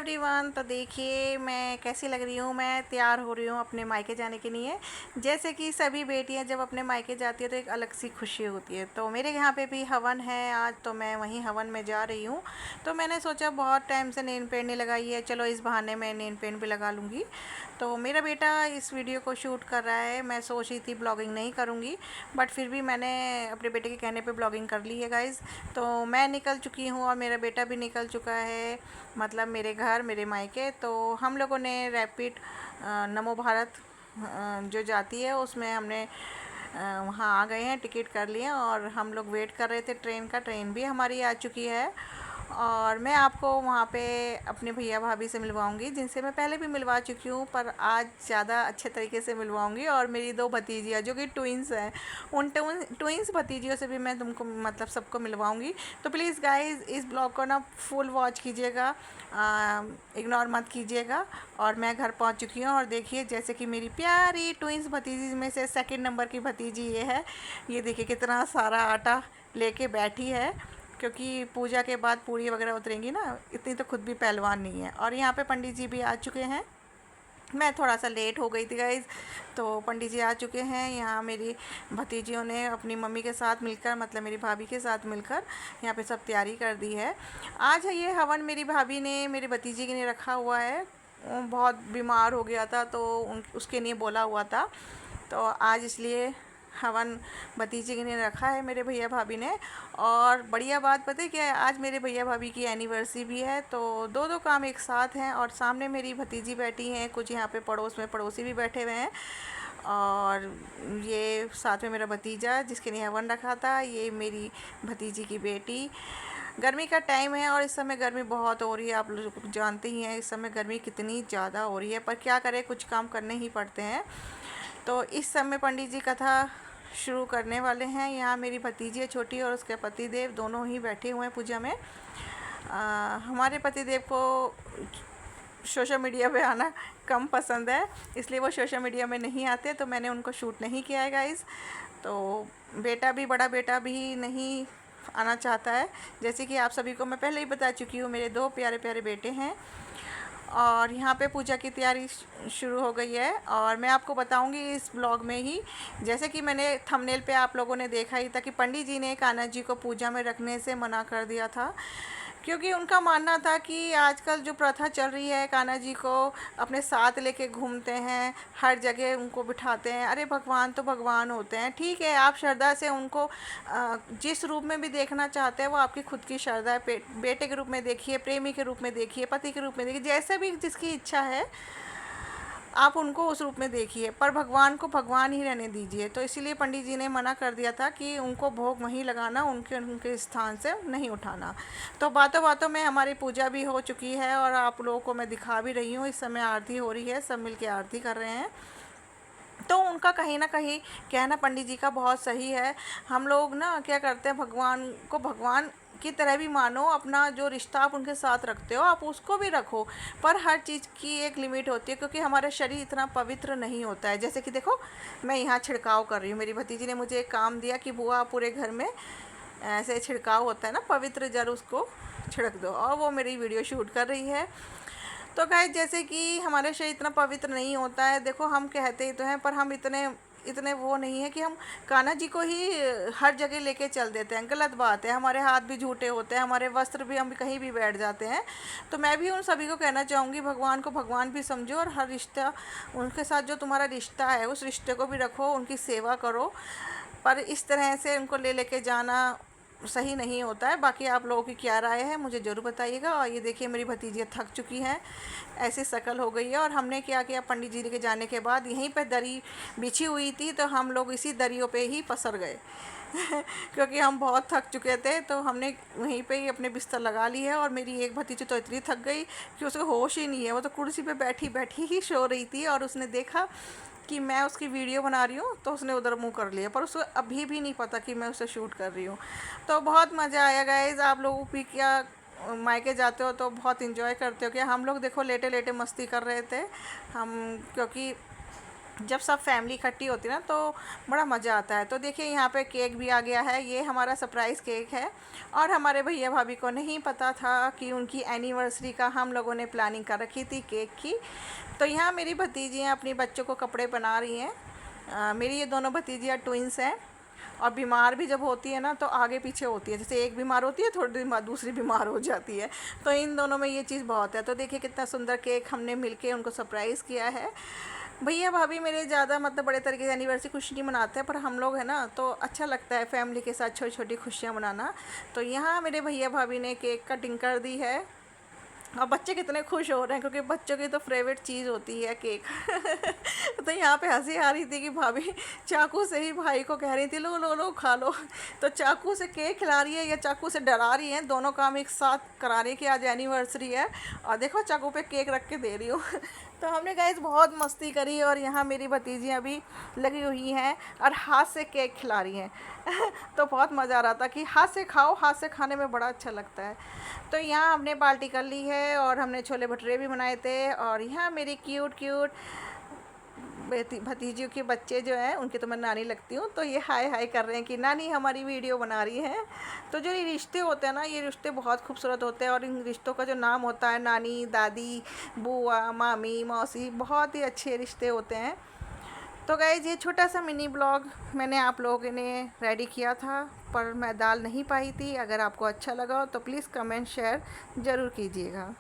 Everyone. तो देखिए मैं कैसी लग रही हूँ। मैं तैयार हो रही हूँ अपने मायके जाने के लिए। जैसे कि सभी बेटियाँ जब अपने मायके जाती है तो एक अलग सी खुशी होती है। तो मेरे यहाँ पे भी हवन है आज, तो मैं वहीं हवन में जा रही हूँ। तो मैंने सोचा बहुत टाइम से नेल पेंट नहीं लगाई है, चलो इस बहाने मैं नेल पेंट भी लगा लूँगी। तो मेरा बेटा इस वीडियो को शूट कर रहा है। मैं सोच रही थी ब्लॉगिंग नहीं करूँगी, बट फिर भी मैंने अपने बेटे के कहने पे ब्लॉगिंग कर ली है गाइज़। तो मैं निकल चुकी हूँ और मेरा बेटा भी निकल चुका है, मतलब मेरे घर मेरे मायके। तो हम लोगों ने रैपिड नमो भारत जो जाती है उसमें हमने वहाँ आ गए हैं, टिकट कर लिए और हम लोग वेट कर रहे थे ट्रेन का। ट्रेन भी हमारी आ चुकी है और मैं आपको वहाँ पे अपने भैया भाभी से मिलवाऊंगी, जिनसे मैं पहले भी मिलवा चुकी हूँ, पर आज ज़्यादा अच्छे तरीके से मिलवाऊंगी। और मेरी दो भतीजियाँ जो कि ट्विंस हैं, उन ट्विंस भतीजियों से भी मैं तुमको मतलब सबको मिलवाऊंगी। तो प्लीज़ गाइस इस ब्लॉग को ना फुल वॉच कीजिएगा, इग्नोर मत कीजिएगा। और मैं घर पहुँच चुकी हूँ और देखिए जैसे कि मेरी प्यारी ट्विंस भतीजी में से सेकंड नंबर की भतीजी ये है। ये देखिए कितना सारा आटा लेके बैठी है, क्योंकि पूजा के बाद पूड़ी वगैरह उतरेंगी ना, इतनी तो खुद भी पहलवान नहीं है। और यहाँ पे पंडित जी भी आ चुके हैं। मैं थोड़ा सा लेट हो गई थी गाइज़, तो पंडित जी आ चुके हैं। यहाँ मेरी भतीजियों ने अपनी मम्मी के साथ मिलकर, मतलब मेरी भाभी के साथ मिलकर यहाँ पे सब तैयारी कर दी है। आज है ये हवन, मेरी भाभी ने मेरी भतीजी के लिए रखा हुआ है। वो बहुत बीमार हो गया था तो उसके लिए बोला हुआ था, तो आज इसलिए हवन भतीजे के लिए रखा है मेरे भैया भाभी ने। और बढ़िया बात पता है क्या है, आज मेरे भैया भाभी की एनिवर्सरी भी है, तो दो दो काम एक साथ हैं। और सामने मेरी भतीजी बैठी हैं, कुछ यहाँ पे पड़ोस में पड़ोसी भी बैठे हुए हैं। और ये साथ में मेरा भतीजा जिसके लिए हवन रखा था, ये मेरी भतीजी की बेटी। गर्मी का टाइम है और इस समय गर्मी बहुत हो रही है, आप लोग जानते ही हैं इस समय गर्मी कितनी ज़्यादा हो रही है, पर क्या करें, कुछ काम करने ही पड़ते हैं। तो इस समय पंडित जी कथा शुरू करने वाले हैं। यहाँ मेरी भतीजी छोटी और उसके पतिदेव दोनों ही बैठे हुए हैं पूजा में। हमारे पतिदेव को सोशल मीडिया पे आना कम पसंद है, इसलिए वो सोशल मीडिया में नहीं आते, तो मैंने उनको शूट नहीं किया है गाइज़। तो बेटा भी, बड़ा बेटा भी नहीं आना चाहता है। जैसे कि आप सभी को मैं पहले ही बता चुकी हूँ, मेरे दो प्यारे प्यारे बेटे हैं। और यहाँ पे पूजा की तैयारी शुरू हो गई है और मैं आपको बताऊंगी इस ब्लॉग में ही। जैसे कि मैंने थंबनेल पे आप लोगों ने देखा ही था कि पंडित जी ने कान्हा जी को पूजा में रखने से मना कर दिया था, क्योंकि उनका मानना था कि आजकल जो प्रथा चल रही है, कान्हा जी को अपने साथ लेके घूमते हैं, हर जगह उनको बिठाते हैं। अरे भगवान तो भगवान होते हैं, ठीक है, आप श्रद्धा से उनको जिस रूप में भी देखना चाहते हैं वो आपकी खुद की श्रद्धा है। बेटे के रूप में देखिए, प्रेमी के रूप में देखिए, पति के रूप में देखिए, जैसे भी जिसकी इच्छा है आप उनको उस रूप में देखिए, पर भगवान को भगवान ही रहने दीजिए। तो इसीलिए पंडित जी ने मना कर दिया था कि उनको भोग वहीं लगाना, उनके उनके स्थान से नहीं उठाना। तो बातों बातों में हमारी पूजा भी हो चुकी है और आप लोगों को मैं दिखा भी रही हूँ। इस समय आरती हो रही है, सब मिल के आरती कर रहे हैं। तो उनका कहीं ना कहीं कहना पंडित जी का बहुत सही है। हम लोग ना क्या करते हैं, भगवान को भगवान की तरह भी मानो, अपना जो रिश्ता आप उनके साथ रखते हो आप उसको भी रखो, पर हर चीज़ की एक लिमिट होती है, क्योंकि हमारा शरीर इतना पवित्र नहीं होता है। जैसे कि देखो मैं यहाँ छिड़काव कर रही हूँ, मेरी भतीजी ने मुझे एक काम दिया कि बुआ पूरे घर में ऐसे छिड़काव होता है ना, पवित्र जल उसको छिड़क दो, और वो मेरी वीडियो शूट कर रही है। तो गाइस जैसे कि हमारा शरीर इतना पवित्र नहीं होता है, देखो हम कहते ही तो हैं, पर हम इतने इतने वो नहीं है कि हम कान्हा जी को ही हर जगह लेके चल देते हैं। गलत बात है, हमारे हाथ भी झूठे होते हैं, हमारे वस्त्र भी, हम भी कहीं भी बैठ जाते हैं। तो मैं भी उन सभी को कहना चाहूँगी, भगवान को भगवान भी समझो और हर रिश्ता उनके साथ जो तुम्हारा रिश्ता है उस रिश्ते को भी रखो, उनकी सेवा करो, पर इस तरह से उनको ले लेके जाना सही नहीं होता है। बाकी आप लोगों की क्या राय है मुझे ज़रूर बताइएगा। और ये देखिए मेरी भतीजियाँ थक चुकी हैं, ऐसी शक्ल हो गई है। और हमने क्या किया, पंडित जी के जाने के बाद यहीं पर दरी बिछी हुई थी, तो हम लोग इसी दरियों पे ही पसर गए क्योंकि हम बहुत थक चुके थे, तो हमने वहीं पे ही अपने बिस्तर लगा ली है। और मेरी एक भतीजी तो इतनी थक गई कि उसको होश ही नहीं है, वो तो कुर्सी पे बैठी बैठी ही सो रही थी। और उसने देखा कि मैं उसकी वीडियो बना रही हूँ तो उसने उधर मुंह कर लिया, पर उसको अभी भी नहीं पता कि मैं उसे शूट कर रही हूँ। तो बहुत मज़ा आया गाइस। आप लोगों भी क्या मायके जाते हो तो बहुत इंजॉय करते हो क्या? हम लोग देखो लेटे लेटे मस्ती कर रहे थे हम, क्योंकि जब सब फैमिली इकट्ठी होती है ना तो बड़ा मज़ा आता है। तो देखिए यहाँ पे केक भी आ गया है, ये हमारा सरप्राइज़ केक है और हमारे भैया भाभी को नहीं पता था कि उनकी एनिवर्सरी का हम लोगों ने प्लानिंग कर रखी थी केक की। तो यहाँ मेरी भतीजियाँ अपनी बच्चों को कपड़े बना रही हैं। मेरी ये दोनों भतीजियाँ ट्विंस हैं और बीमार भी जब होती है ना तो आगे पीछे होती है, जैसे एक बीमार होती है थोड़ी देर बाद दूसरी बीमार हो जाती है। तो इन दोनों में ये चीज़ बहुत है। तो देखिए कितना सुंदर केक हमने मिलके उनको सरप्राइज़ किया है। भैया भाभी मेरे ज़्यादा मतलब बड़े तरीके से एनिवर्सरी कुछ नहीं मनाते हैं, पर हम लोग हैं ना तो अच्छा लगता है फैमिली के साथ छोटी छोटी खुशियाँ मनाना। तो यहाँ मेरे भैया भाभी ने केक कटिंग कर दी है और बच्चे कितने खुश हो रहे हैं क्योंकि बच्चों की तो फेवरेट चीज़ होती है केक। तो यहाँ पे हंसी आ रही थी कि भाभी चाकू से ही भाई को कह रही थी लो लो लो खा लो। तो चाकू से केक खिला रही है या चाकू से डरा रही है, दोनों काम एक साथ करा रही है कि आज एनिवर्सरी है और देखो चाकू पे केक रख के दे रही हूँ। तो हमने गाइस बहुत मस्ती करी और यहाँ मेरी भतीजियाँ भी लगी हुई हैं और हाथ से केक खिला रही हैं। तो बहुत मज़ा आ रहा था कि हाथ से खाओ, हाथ से खाने में बड़ा अच्छा लगता है। तो यहाँ हमने पार्टी कर ली है और हमने छोले भटूरे भी बनाए थे और यहाँ मेरी क्यूट क्यूट भतीजियों के बच्चे जो हैं उनकी तो मैं नानी लगती हूँ, तो ये हाय हाय कर रहे हैं कि नानी हमारी वीडियो बना रही है। तो जो ये रिश्ते होते हैं ना, ये रिश्ते बहुत खूबसूरत होते हैं और इन रिश्तों का जो नाम होता है नानी, दादी, बुआ, मामी, मौसी, बहुत ही अच्छे रिश्ते होते हैं। तो गाइस ये छोटा सा मिनी ब्लॉग मैंने आप लोगों ने रेडी किया था, पर मैं दाल नहीं पाई थी। अगर आपको अच्छा लगा हो तो प्लीज़ कमेंट शेयर ज़रूर कीजिएगा।